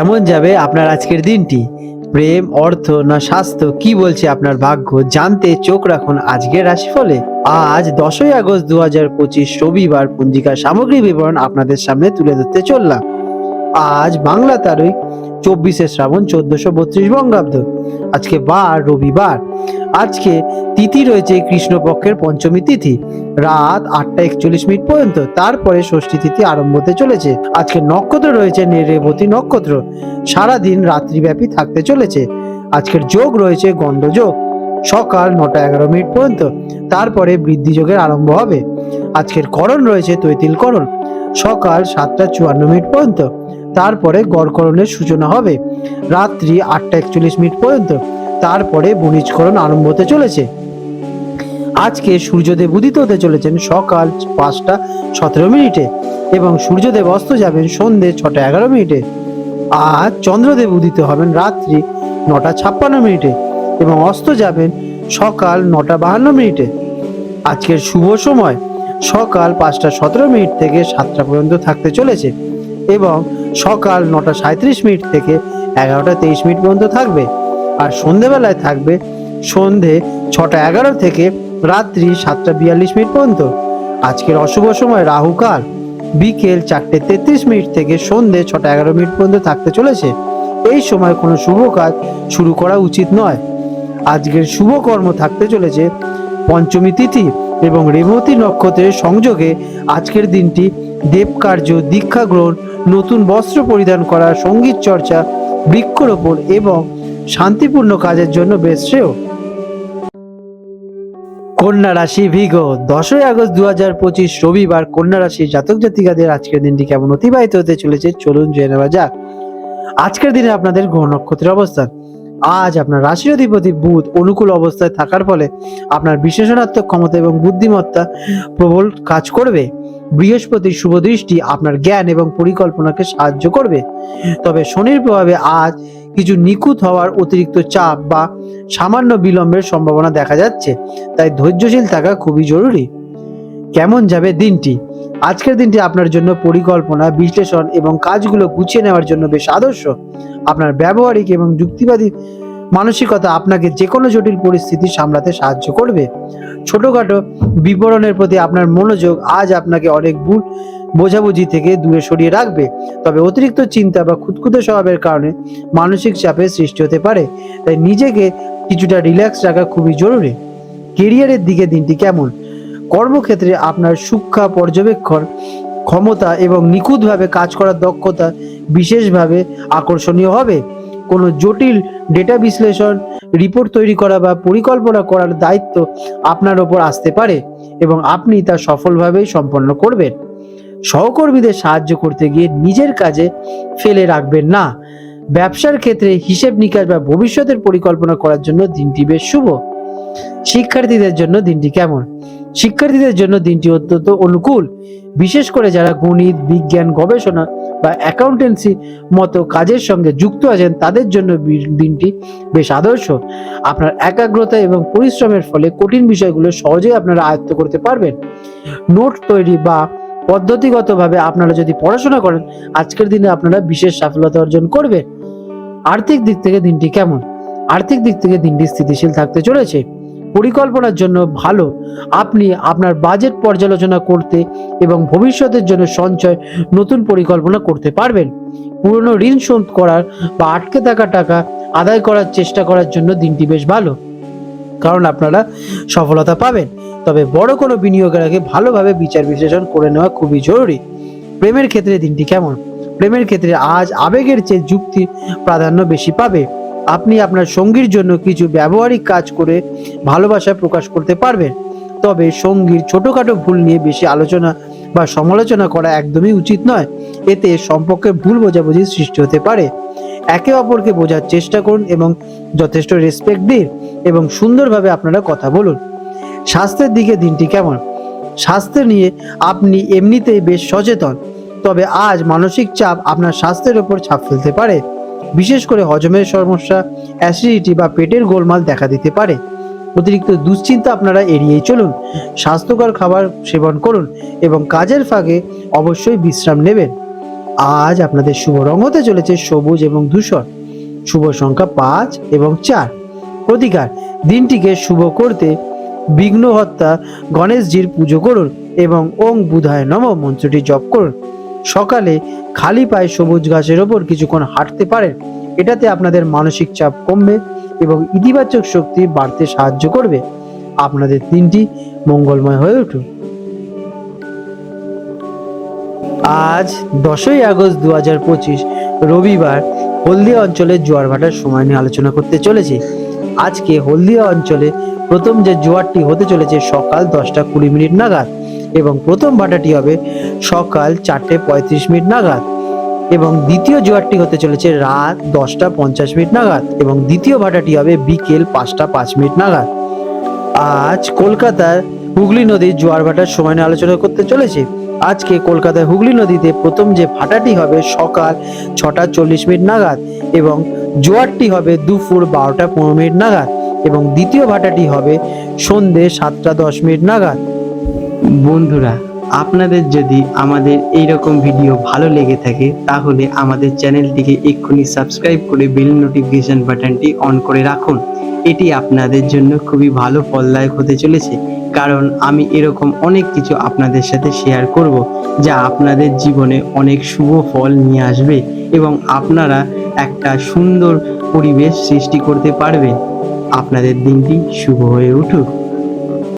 কেমন যাবে আপনার আজকের দিনটি? প্রেম, অর্থ না স্বাস্থ্য, কি বলছে আপনার ভাগ্য? জানতে চোখ রাখুন আজকের রাশিফলে। আজ 10ই আগস্ট 2025 রবিবার। পঞ্জিকার সামগ্রিক বিবরণ আপনাদের সামনে তুলে ধরতে চললাম। আজ বাংলা তারিখ 24শে শ্রাবণ 1432 বঙ্গাব্দ। আজকে বার রবিবার। আজকে তিথি রয়েছে কৃষ্ণপক্ষের পঞ্চমী তিথি, রাত 8টা 41 মিনিট পর্যন্ত। তারপরে ষষ্ঠী তিথি আরম্ভ হতে চলেছে। আজকে নক্ষত্র রয়েছে রেবতী নক্ষত্র, সারাদিন রাত্রিব্যাপী থাকতে চলেছে। আজকের যোগ রয়েছে গন্ডযোগ, সকাল 9টা 11 মিনিট পর্যন্ত। তারপরে বৃদ্ধি যোগের আরম্ভ হবে। আজকের করণ রয়েছে তৈতিল করণ, সকাল 7টা 54 মিনিট পর্যন্ত। তারপরে গড়করণের সূচনা হবে রাত্রি 8টা 41 মিনিট পর্যন্ত। তারপরে বণিজকরণ আরম্ভ হতে চলেছে। আজকে সূর্যদেব উদিত হতে চলেছেন সকাল 5টা 17 মিনিটে এবং সূর্যদেব অস্ত যাবেন সন্ধ্যে 6টা 11 মিনিটে। আজ চন্দ্রদেব উদিত হবেন রাত্রি 9টা 56 মিনিটে এবং অস্ত যাবেন সকাল 9টা 52 মিনিটে। আজকের শুভ সময় সকাল 5টা 17 মিনিট থেকে 7টা পর্যন্ত থাকতে চলেছে এবং সকাল 9টা 37 মিনিট থেকে 11টা 23 মিনিট পর্যন্ত থাকবে। আর সন্ধেবেলায় থাকবে সন্ধে 6টা 11 থেকে রাত্রি 7টা 42 মিনিট পর্যন্ত। আজকের অশুভ সময় রাহুকাল বিকেল 4টে 33 মিনিট থেকে সন্ধে 6টা 11 মিনিট পর্যন্ত থাকতে চলেছে। এই সময় কোনো শুভ কাজ শুরু করা উচিত নয়। আজকের শুভ কর্ম থাকতে চলেছে পঞ্চমী তিথি এবং রেবতী নক্ষত্রের সংযোগে। আজকের দিনটি দেবকার্য, দীক্ষা গ্রহণ, নতুন বস্ত্র পরিধান করা, সঙ্গীত চর্চা, বৃক্ষরোপণ এবং শান্তিপূর্ণ কাজের জন্য বেশ শ্রেয়। কন্যা রাশি ভিগ, 10ই আগস্ট 2025 রবিবার। কন্যা রাশির জাতক জাতিকাদের আজকের দিনটি কেমন অতিবাহিত হতে চলেছে চলুন জেনে নেওয়া যাক। আজকের দিনে আপনাদের গ্রহ নক্ষত্রের অবস্থান। আজ আপনার রাশির অধিপতি বুধ অনুকূল অবস্থায় থাকার ফলে আপনার বিশ্লেষণাত্মক ক্ষমতা এবং বুদ্ধিমত্তা প্রবল কাজ করবে। বৃহস্পতির শুভ দৃষ্টি আপনার জ্ঞান এবং পরিকল্পনাকে সাহায্য করবে। তবে শনির প্রভাবে আজ কিছু নিখুঁত হওয়ার অতিরিক্ত চাপ বা সামান্য বিলম্বের সম্ভাবনা দেখা যাচ্ছে, তাই ধৈর্যশীল থাকা খুবই জরুরি। কেমন যাবে দিনটি? আজকের দিনটি আপনার জন্য পরিকল্পনা, বিশ্লেষণ এবং কাজগুলো গুছিয়ে নেওয়ার জন্য বেশ আদর্শ। আপনার ব্যবহারিক এবং যুক্তিবাদী মানসিকতা আপনাকে যে কোনো জটিল পরিস্থিতি সামলাতে সাহায্য করবে। ছোটখাটো বিবরণের প্রতি আপনার মনোযোগ আজ আপনাকে অনেক ভুল বোঝাবুঝি থেকে দূরে সরিয়ে রাখবে। তবে অতিরিক্ত চিন্তা বা খুঁতখুঁতে স্বভাবের কারণে মানসিক চাপের সৃষ্টি হতে পারে, তাই নিজেকে কিছুটা রিল্যাক্স রাখা খুবই জরুরি। কেরিয়ারের দিকে দিনটি কেমন? কর্মক্ষেত্রে আপনার সূক্ষ্ম পর্যবেক্ষণ ক্ষমতা এবং নিখুঁতভাবে কাজ করার দক্ষতা বিশেষভাবে আকর্ষণীয় হবে। কোনো জটিল ডেটা বিশ্লেষণ, রিপোর্ট তৈরি করা বা পরিকল্পনা করার দায়িত্ব আপনার ওপর আসতে পারে এবং আপনি তা সফলভাবেই সম্পন্ন করবেন। সহকর্মীদের সাহায্য করতে গিয়ে নিজের কাজে ফেলে রাখবেন না। ব্যবসার ক্ষেত্রে হিসেব নিকাশ বা ভবিষ্যতের পরিকল্পনা করার জন্য দিনটি বেশ শুভ। শিক্ষার্থীদের জন্য দিনটি কেমন? শিক্ষার্থীদের জন্য দিনটি অত্যন্ত অনুকূল, বিশেষ করে যারা গণিত, বিজ্ঞান, গবেষণা বা অ্যাকাউন্টেন্সি মতো কাজের সঙ্গে যুক্ত আছেন তাদের জন্য দিনটি বেশ আদর্শ। আপনার একাগ্রতা এবং পরিশ্রমের ফলে কঠিন বিষয়গুলো সহজেই আপনারা আয়ত্ত করতে পারবেন। নোট তৈরি বা পদ্ধতিগতভাবে আপনারা যদি পড়াশোনা করেন আজকের দিনে আপনারা বিশেষ সফলতা অর্জন করবেন। আর্থিক দিক থেকে দিনটি কেমন? আর্থিক দিক থেকে দিনটি স্থিতিশীল থাকতে চলেছে। পরিকল্পনার জন্য ভালো। আপনি আপনার বাজেট পর্যালোচনা করতে এবং ভবিষ্যতের জন্য সঞ্চয় নতুন পরিকল্পনা করতে পারবেন। পুরনো ঋণ শোধ করার বা আটকে থাকা টাকা আদায় করার চেষ্টা করার জন্য দিনটি বেশ ভালো, কারণ আপনারা সফলতা পাবেন। তবে বড় কোনো বিনিয়োগের আগে ভালোভাবে বিচার বিশ্লেষণ করে নেওয়া খুবই জরুরি। প্রেমের ক্ষেত্রে দিনটি কেমন? প্রেমের ক্ষেত্রে আজ আবেগের চেয়ে যুক্তি প্রাধান্য বেশি পাবে। আপনি আপনার সঙ্গীর জন্য কিছু ব্যবহারিক কাজ করে ভালোবাসা প্রকাশ করতে পারবেন। তবে সঙ্গীর ছোটখাটো ভুল নিয়ে বেশি আলোচনা বা সমালোচনা করা একদমই উচিত নয়। এতে সম্পর্কে ভুল বোঝাবুঝির সৃষ্টি হতে পারে। একে অপরকে বোঝার চেষ্টা করুন এবং যথেষ্ট রেসপেক্ট দিন এবং সুন্দরভাবে আপনারা কথা বলুন। স্বাস্থ্যের দিকে দিনটি কেমন? স্বাস্থ্য নিয়ে আপনি এমনিতেই বেশ সচেতন, তবে আজ মানসিক চাপ আপনার স্বাস্থ্যের ওপর ছাপ ফেলতে পারে। বিশেষ করে হজমের সমস্যা, অ্যাসিডিটি বা পেটের গোলমাল দেখা দিতে পারে। অতিরিক্ত দুশ্চিন্তা আপনারা এড়িয়েই চলুন। স্বাস্থ্যকর খাবার সেবন করুন এবং কাজের ফাঁকে অবশ্যই বিশ্রাম নেবেন। আজ আপনাদের শুভ রং হতে চলেছে সবুজ এবং ধূসর। শুভ সংখ্যা 5 এবং 4। প্রতিকার, দিনটিকে শুভ করতে বিঘ্নহর্তা গণেশজির পুজো করুন এবং ওং বুধায় নমঃ মন্ত্রটি জপ করুন। সকালে খালি পায়ে সবুজ ঘাসের ওপর কিছুক্ষণ হাঁটতে পারেন। এটাতে আপনাদের মানসিক চাপ কমবে এবং ইতিবাচক শক্তি বাড়তে সাহায্য করবে। আপনাদের দিনটি মঙ্গলময় হয়ে উঠুক। আজ 10ই আগস্ট 2025 রবিবার হলদিয়া অঞ্চলে জোয়ার ভাটার সময় নিয়ে আলোচনা করতে চলেছি। আজকে হলদিয়া অঞ্চলে প্রথম যে জোয়ারটি হতে চলেছে সকাল 10:20 নাগাদ এবং প্রথম ভাটাটি হবে সকাল 4:35 নাগাদ এবং দ্বিতীয় জোয়ারটি হতে চলেছে রাত 10:50 নাগাদ এবং দ্বিতীয় ভাটাটি হবে বিকেল 5:05 নাগাদ। আজ কলকাতার হুগলি নদীর জোয়ার ভাটার সময় নিয়ে আলোচনা করতে চলেছে। আজকে কলকাতায় হুগলি নদীতে প্রথম যে ভাটাটি হবে সকাল 6:40 নাগাদ এবং জোয়ারটি হবে দুপুর 12:15 নাগাদ এবং দ্বিতীয় ভাটাটি হবে সন্ধে 7:10 নাগাদ। বন্ধুরা, আপনাদের যদি আমাদের এই রকম ভিডিও ভালো লেগে থাকে তাহলে আমাদের চ্যানেলটিকে এক্ষুনি সাবস্ক্রাইব করে বেল নোটিফিকেশন বাটনটি অন করে রাখুন। এটি আপনাদের জন্য খুবই ভালো ফলদায়ক হতে চলেছে, কারণ আমি এরকম অনেক কিছু আপনাদের সাথে শেয়ার করব যা আপনাদের জীবনে অনেক শুভ ফল নিয়ে আসবে এবং আপনারা একটা সুন্দর পরিবেশ সৃষ্টি করতে পারবেন। আপনাদের দিনটি শুভ হয়ে উঠুক।